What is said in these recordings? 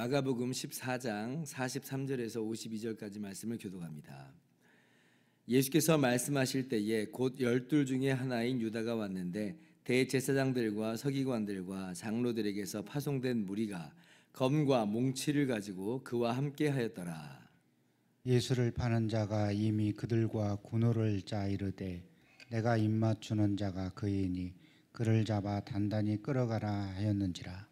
마가복음 14장 43절에서 52절까지 말씀을 교독합니다. 예수께서 말씀하실 때에 곧 12 중에 하나인 유다가 왔는데 대제사장들과 서기관들과 장로들에게서 파송된 무리가 검과 몽치를 가지고 그와 함께 하였더라. 예수를 파는 자가 이미 그들과 군호를 짜 이르되 내가 입맞추는 자가 그이니 그를 잡아 단단히 끌어가라 하였는지라.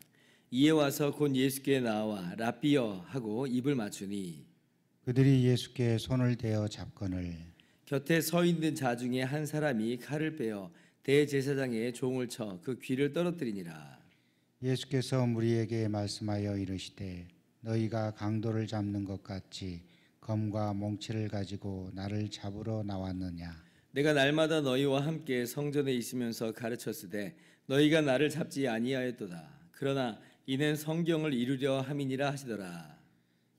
이에 와서 곧 예수께 나와 랍비여 하고 입을 맞추니 그들이 예수께 손을 대어 잡거늘 곁에 서 있는 자 중에 한 사람이 칼을 빼어 대제사장의 종을 쳐 그 귀를 떨어뜨리니라. 예수께서 무리에게 말씀하여 이르시되 너희가 강도를 잡는 것 같이 검과 몽치를 가지고 나를 잡으러 나왔느냐. 내가 날마다 너희와 함께 성전에 있으면서 가르쳤으되 너희가 나를 잡지 아니하였도다. 그러나 이는 성경을 이루려 함이니라 하시더라.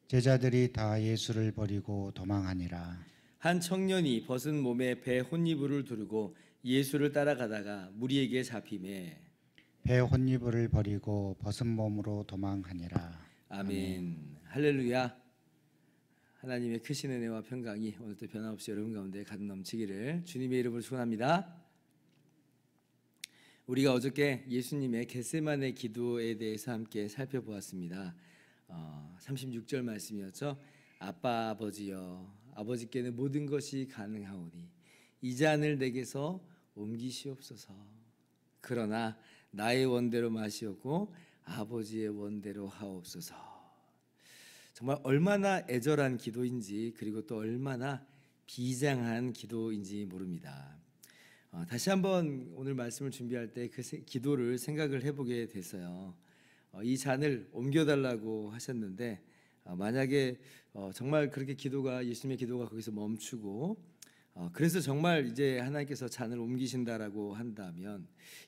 제자들이 다 예수를 버리고 도망하니라. 한 청년이 벗은 몸에 배 혼이불을 두르고 예수를 따라가다가 무리에게 잡히매 배 혼이불을 버리고 벗은 몸으로 도망하니라. 아멘. 할렐루야. 하나님의 크신 은혜와 평강이 오늘도 변함없이 여러분 가운데 가득 넘치기를 주님의 이름으로 축원합니다. 우리가 어저께 예수님의 겟세마네 기도에 대해서 함께 살펴보았습니다. 36절 말씀이었죠. 아빠 아버지여, 아버지께는 모든 것이 가능하오니 이 잔을 내게서 옮기시옵소서. 그러나 나의 원대로 마시옵고 아버지의 원대로 하옵소서. 정말 얼마나 애절한 기도인지 그리고 또 얼마나 비장한 기도인지 모릅니다. 다시 한번 오늘 말씀을 준비할 때 그 기도를 생각을 해보게 됐어요. 이 잔을 옮겨달라고 하셨는데 만약에 정말 그렇게 기도가 예수님의 기도가 거기서 멈추고 그래서 정말 이제 하나님께서 잔을 옮기신다라고 한다면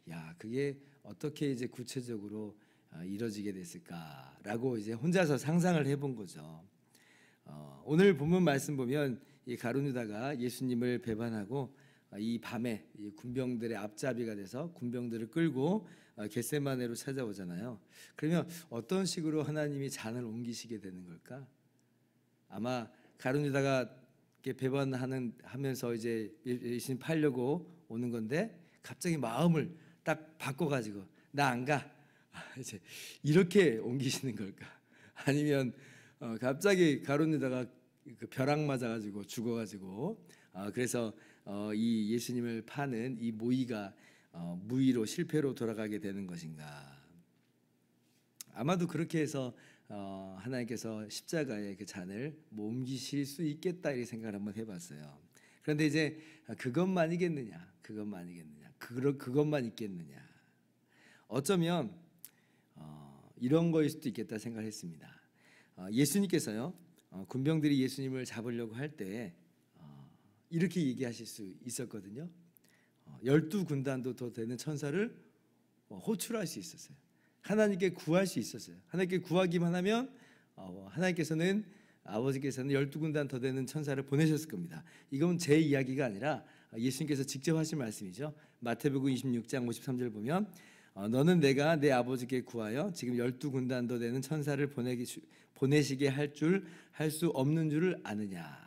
야 그게 어떻게 이제 구체적으로 이뤄지게 됐을까라고 이제 혼자서 상상을 해본 거죠. 오늘 본문 말씀 보면 이 가룟 유다가 예수님을 배반하고 이 밤에 이 군병들의 앞잡이가 돼서 군병들을 끌고 겟세마네로 찾아오잖아요. 그러면 어떤 식으로 하나님이 잔을 옮기시게 되는 걸까? 아마 가룟 유다가 배반하면서 이제 예수님 팔려고 오는 건데 갑자기 마음을 딱 바꿔가지고 나 안 가. 이제 이렇게 옮기시는 걸까? 아니면 갑자기 가룟 유다가 그 벼락 맞아가지고 죽어가지고 그래서 이 예수님을 파는 이 모의가 무의로 실패로 돌아가게 되는 것인가? 아마도 그렇게 해서 하나님께서 십자가의 그 잔을 옮기실 수 있겠다 이렇게 생각을 한번 해봤어요. 그런데 이제 그것만이겠느냐? 그것만 있겠느냐? 어쩌면 이런 거일 수도 있겠다 생각했습니다. 예수님께서요 군병들이 예수님을 잡으려고 할 때 이렇게 얘기하실 수 있었거든요. 12군단도 더 되는 천사를 호출할 수 있었어요. 하나님께 구할 수 있었어요. 하나님께 구하기만 하면 하나님께서는 아버지께서는 12군단 더 되는 천사를 보내셨을 겁니다. 이건 제 이야기가 아니라 예수님께서 직접 하신 말씀이죠. 마태복음 26장 53절 보면 너는 내가 내 아버지께 구하여 지금 12군단 더 되는 천사를 보내시게 할 수 없는 줄을 아느냐.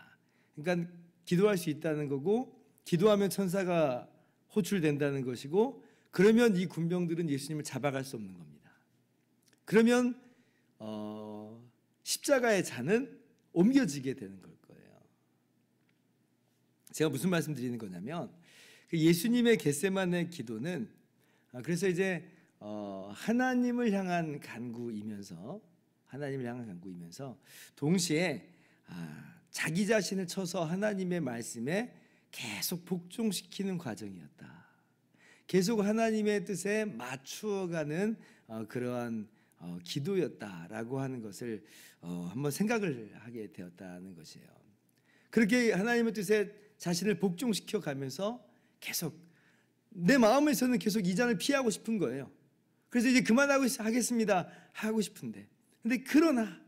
그러니까 기도할 수 있다는 거고 기도하면 천사가 호출된다는 것이고 그러면 이 군병들은 예수님을 잡아갈 수 없는 겁니다. 그러면 십자가의 잔은 옮겨지게 되는 걸 거예요. 제가 무슨 말씀 드리는 거냐면 그 예수님의 겟세마네 기도는 그래서 이제 하나님을 향한 간구이면서 동시에 자기 자신을 쳐서 하나님의 말씀에 계속 복종시키는 과정이었다. 계속 하나님의 뜻에 맞추어가는 그러한 기도였다라고 하는 것을 한번 생각을 하게 되었다는 것이에요. 그렇게 하나님의 뜻에 자신을 복종시켜 가면서 계속 내 마음에서는 계속 이 잔을 피하고 싶은 거예요. 그래서 이제 하겠습니다 하고 싶은데 근데 그러나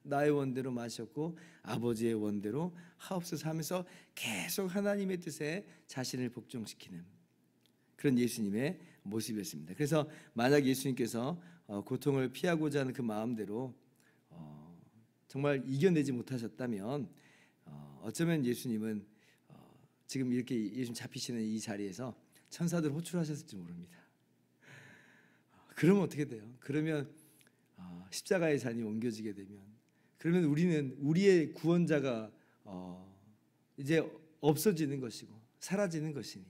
나의 원대로 마셨고 아버지의 원대로 하옵소서 하면서 계속 하나님의 뜻에 자신을 복종시키는 그런 예수님의 모습이었습니다. 그래서 만약 예수님께서 고통을 피하고자 하는 그 마음대로 정말 이겨내지 못하셨다면 어쩌면 예수님은 지금 이렇게 예수님 잡히시는 이 자리에서 천사들 호출하셨을지 모릅니다. 그러면 어떻게 돼요? 그러면 십자가의 잔이 옮겨지게 되면, 그러면 우리는 우리의 구원자가 이제 없어지는 것이고 사라지는 것이니,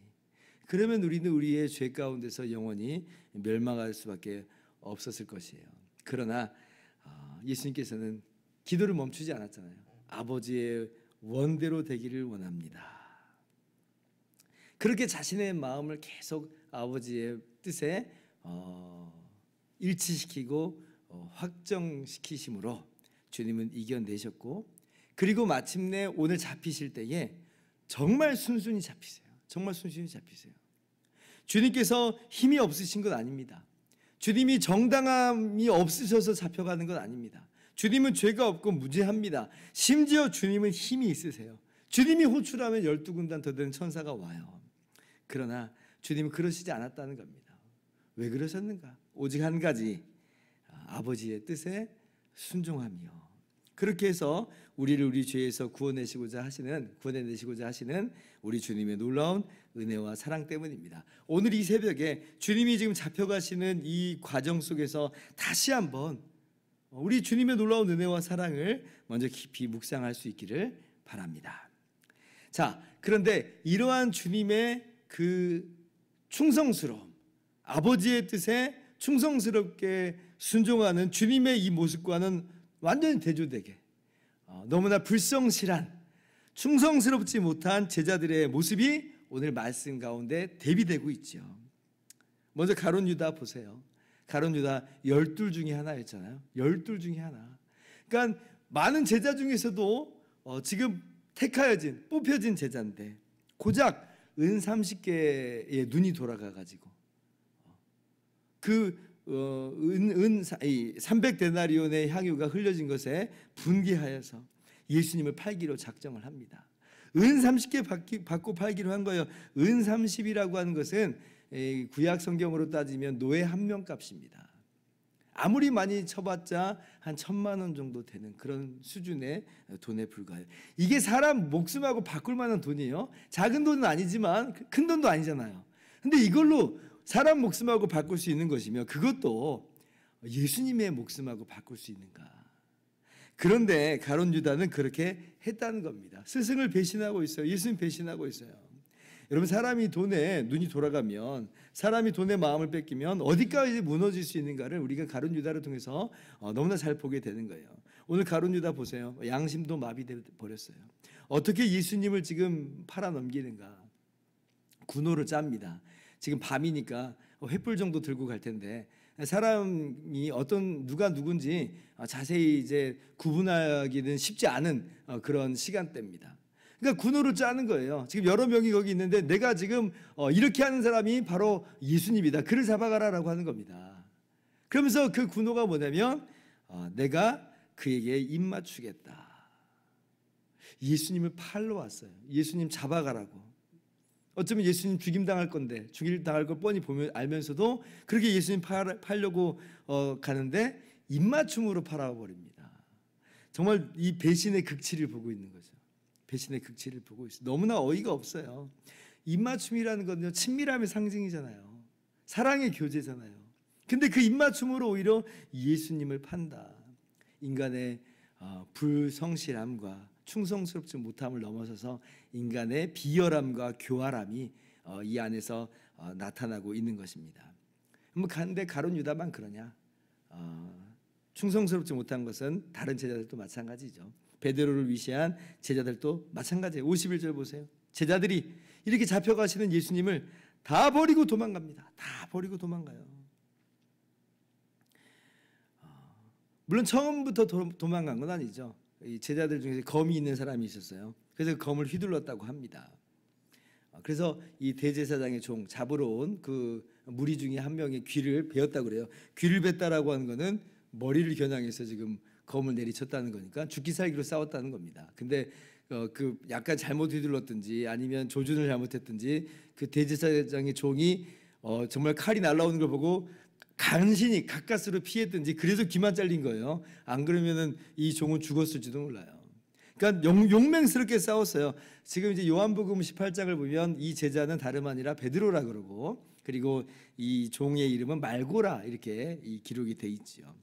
그러면 우리는 우리의 죄 가운데서 영원히 멸망할 수밖에 없었을 것이에요. 그러나 예수님께서는 기도를 멈추지 않았잖아요. 아버지의 원대로 되기를 원합니다. 그렇게 자신의 마음을 계속 아버지의 뜻에 일치시키고 확정시키심으로 주님은 이겨내셨고, 그리고 마침내 오늘 잡히실 때에 정말 순순히 잡히세요. 정말 순순히 잡히세요. 주님께서 힘이 없으신 건 아닙니다. 주님이 정당함이 없으셔서 잡혀가는 건 아닙니다. 주님은 죄가 없고 무죄합니다. 심지어 주님은 힘이 있으세요. 주님이 호출하면 12군단 더 되는 천사가 와요. 그러나 주님은 그러시지 않았다는 겁니다. 왜 그러셨는가? 오직 한 가지, 아버지의 뜻에 순종함이요. 그렇게 해서 우리를 우리 죄에서 구원내시고자 하시는 우리 주님의 놀라운 은혜와 사랑 때문입니다. 오늘 이 새벽에 주님이 지금 잡혀가시는 이 과정 속에서 다시 한번 우리 주님의 놀라운 은혜와 사랑을 먼저 깊이 묵상할 수 있기를 바랍니다. 자, 그런데 이러한 주님의 그 충성스러움, 아버지의 뜻에 충성스럽게 순종하는 주님의 이 모습과는 완전히 대조되게 너무나 불성실한, 충성스럽지 못한 제자들의 모습이 오늘 말씀 가운데 대비되고 있죠. 먼저 가룟 유다 보세요. 가룟 유다 12 중에 하나였잖아요. 12 중에 하나. 그러니까 많은 제자 중에서도 지금 택하여진, 뽑혀진 제자인데 고작 은 30개의 눈이 돌아가가지고 그 300데나리온의 향유가 흘려진 것에 분개하여서 예수님을 팔기로 작정을 합니다. 은 30개 받고 팔기로 한 거예요. 은 30이라고 하는 것은 구약 성경으로 따지면 노예 한 명 값입니다. 아무리 많이 쳐봤자 한 1,000만 원 정도 되는 그런 수준의 돈에 불과해요. 이게 사람 목숨하고 바꿀 만한 돈이에요. 작은 돈은 아니지만 큰 돈도 아니잖아요. 근데 이걸로 사람 목숨하고 바꿀 수 있는 것이며, 그것도 예수님의 목숨하고 바꿀 수 있는가? 그런데 가룟 유다는 그렇게 했다는 겁니다. 스승을 배신하고 있어요. 예수님 배신하고 있어요. 여러분, 사람이 돈에 눈이 돌아가면, 사람이 돈에 마음을 뺏기면 어디까지 무너질 수 있는가를 우리가 가룟 유다를 통해서 너무나 잘 보게 되는 거예요. 오늘 가룟 유다 보세요. 양심도 마비돼 버렸어요. 어떻게 예수님을 지금 팔아 넘기는가? 군호를 짭니다. 지금 밤이니까 횃불 정도 들고 갈 텐데 사람이 누가 누군지 자세히 이제 구분하기는 쉽지 않은 그런 시간대입니다. 그러니까 군호를 짜는 거예요. 지금 여러 명이 거기 있는데 내가 지금 이렇게 하는 사람이 바로 예수님이다. 그를 잡아가라라고 하는 겁니다. 그러면서 그 군호가 뭐냐면 내가 그에게 입맞추겠다. 예수님을 팔러 왔어요. 예수님 잡아가라고. 어쩌면 예수님 죽임당할 건데, 죽임당할 걸 뻔히 알면서도 그렇게 예수님 팔려고 가는데 입맞춤으로 팔아버립니다. 정말 이 배신의 극치를 보고 있는 거죠. 배신의 극치를 보고 있어요. 너무나 어이가 없어요. 입맞춤이라는 건요, 친밀함의 상징이잖아요. 사랑의 교제잖아요. 근데 그 입맞춤으로 오히려 예수님을 판다. 인간의 불성실함과 충성스럽지 못함을 넘어서서 인간의 비열함과 교활함이 이 안에서 나타나고 있는 것입니다. 근데 가룟 유다만 그러냐? 충성스럽지 못한 것은 다른 제자들도 마찬가지죠. 베드로를 위시한 제자들도 마찬가지예요. 51절 보세요. 제자들이 이렇게 잡혀가시는 예수님을 다 버리고 도망갑니다. 다 버리고 도망가요. 물론 처음부터 도망간 건 아니죠. 이 제자들 중에서 검이 있는 사람이 있었어요. 그래서 그 검을 휘둘렀다고 합니다. 그래서 이 대제사장의 종 잡으러 온 그 무리 중에 한 명의 귀를 베었다고 그래요. 귀를 뱄다라고 하는 거는 머리를 겨냥해서 지금 검을 내리쳤다는 거니까 죽기 살기로 싸웠다는 겁니다. 근데 그 약간 잘못 휘둘렀든지 아니면 조준을 잘못했든지 그 대제사장의 종이 정말 칼이 날아오는 걸 보고 간신히 가까스로 피했든지 그래서 귀만 잘린 거예요. 안 그러면은 이 종은 죽었을지도 몰라요. 그러니까 용맹스럽게 싸웠어요. 지금 이제 요한복음 18장을 보면 이 제자는 다름 아니라 베드로라 그러고, 그리고 이 종의 이름은 말고라 이렇게 이 기록이 돼 있지요.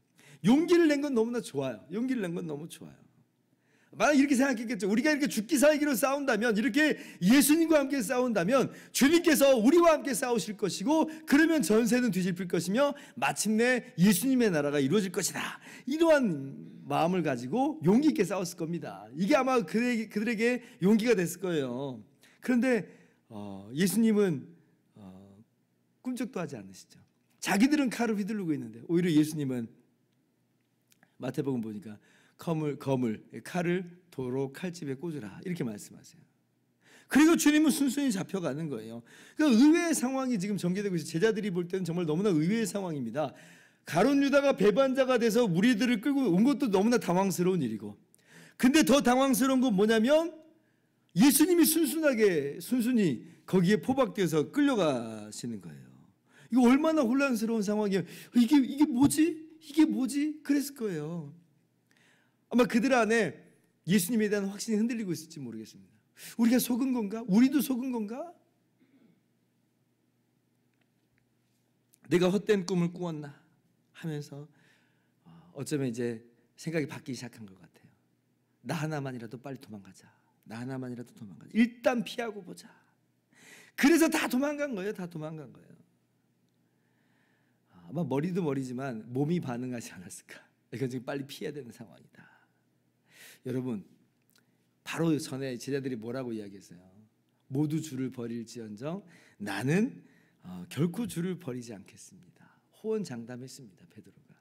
용기를 낸 건 너무나 좋아요. 용기를 낸 건 너무 좋아요. 만약 이렇게 생각했겠죠. 우리가 이렇게 죽기 살기로 싸운다면, 이렇게 예수님과 함께 싸운다면 주님께서 우리와 함께 싸우실 것이고, 그러면 전세는 뒤집힐 것이며 마침내 예수님의 나라가 이루어질 것이다. 이러한 마음을 가지고 용기 있게 싸웠을 겁니다. 이게 아마 그들에게 용기가 됐을 거예요. 그런데 예수님은 꿈쩍도 하지 않으시죠. 자기들은 칼을 휘두르고 있는데 오히려 예수님은 마태복음 보니까 칼을 도로 칼집에 꽂으라 이렇게 말씀하세요. 그리고 주님은 순순히 잡혀가는 거예요. 그러니까 의외의 상황이 지금 전개되고 있어요. 제자들이 볼 때는 정말 너무나 의외의 상황입니다. 가룟 유다가 배반자가 돼서 무리들을 끌고 온 것도 너무나 당황스러운 일이고, 근데 더 당황스러운 건 뭐냐면 예수님이 순순히 거기에 포박되어서 끌려가시는 거예요. 이거 얼마나 혼란스러운 상황이에요. 이게 뭐지? 이게 뭐지? 그랬을 거예요. 아마 그들 안에 예수님에 대한 확신이 흔들리고 있을지 모르겠습니다. 우리가 속은 건가? 우리도 속은 건가? 내가 헛된 꿈을 꾸었나? 하면서 어쩌면 이제 생각이 바뀌기 시작한 것 같아요. 나 하나만이라도 빨리 도망가자. 나 하나만이라도 도망가자. 일단 피하고 보자. 그래서 다 도망간 거예요. 다 도망간 거예요. 아마 머리도 머리지만 몸이 반응하지 않았을까? 이건 지금 빨리 피해야 되는 상황이다. 여러분, 바로 전에 제자들이 뭐라고 이야기했어요? 모두 주를 버릴지언정 나는 결코 주를 버리지 않겠습니다. 호언장담했습니다. 베드로가.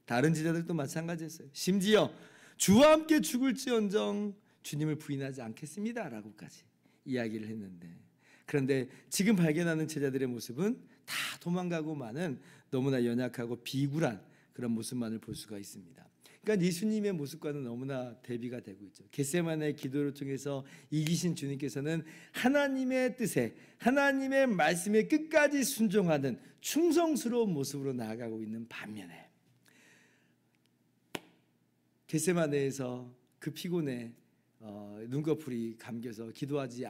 다른 제자들도 마찬가지였어요. 심지어 주와 함께 죽을지언정 주님을 부인하지 않겠습니다 라고까지 이야기를 했는데, 그런데 지금 발견하는 제자들의 모습은 다 도망가고 마는 너무나 연약하고 비굴한 그런 모습만을 볼 수가 있습니다. 그러니까 예수님의 모습과는 너무나 대비가 되고 있죠. 겟세마네 기도를 통해서 이기신 주님께서는 하나님의 뜻에, 하나님의 말씀에 끝까지 순종하는 충성스러운 모습으로 나아가고 있는 반면에, 겟세마네에서 그 피곤에 눈꺼풀이 감겨서 기도하지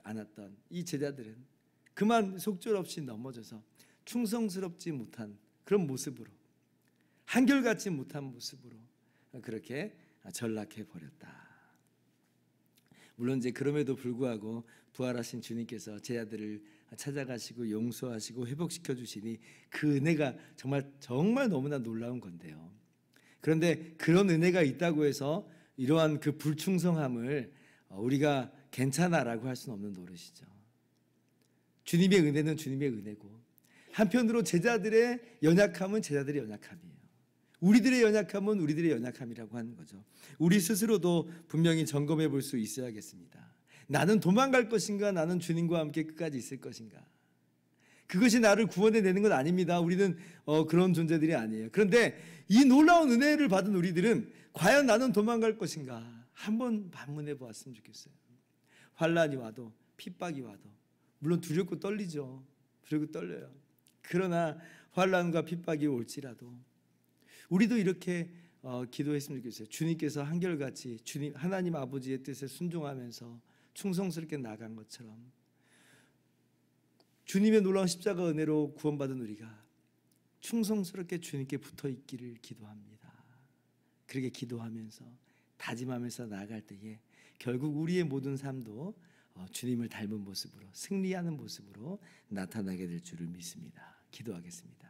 않았던 이 제자들은 그만 속절없이 넘어져서 충성스럽지 못한 그런 모습으로, 한결같지 못한 모습으로 그렇게 전락해 버렸다. 물론 이제 그럼에도 불구하고 부활하신 주님께서 제자들을 찾아가시고 용서하시고 회복시켜 주시니 그 은혜가 정말 너무나 놀라운 건데요. 그런데 그런 은혜가 있다고 해서 이러한 그 불충성함을 우리가 괜찮아라고 할 수는 없는 노릇이죠. 주님의 은혜는 주님의 은혜고, 한편으로 제자들의 연약함은 제자들의 연약함이에요. 우리들의 연약함은 우리들의 연약함이라고 하는 거죠. 우리 스스로도 분명히 점검해 볼 수 있어야겠습니다. 나는 도망갈 것인가? 나는 주님과 함께 끝까지 있을 것인가? 그것이 나를 구원해내는 건 아닙니다. 우리는 그런 존재들이 아니에요. 그런데 이 놀라운 은혜를 받은 우리들은 과연 나는 도망갈 것인가? 한번 반문해 보았으면 좋겠어요. 환난이 와도 핍박이 와도 물론 두렵고 떨리죠. 두렵고 떨려요. 그러나 환난과 핍박이 올지라도 우리도 이렇게 기도했으면 좋겠어요. 주님께서 한결같이 주님 하나님 아버지의 뜻에 순종하면서 충성스럽게 나간 것처럼 주님의 놀라운 십자가 은혜로 구원받은 우리가 충성스럽게 주님께 붙어 있기를 기도합니다. 그렇게 기도하면서 다짐하면서 나아갈 때에 결국 우리의 모든 삶도 주님을 닮은 모습으로 승리하는 모습으로 나타나게 될 줄을 믿습니다. 기도하겠습니다.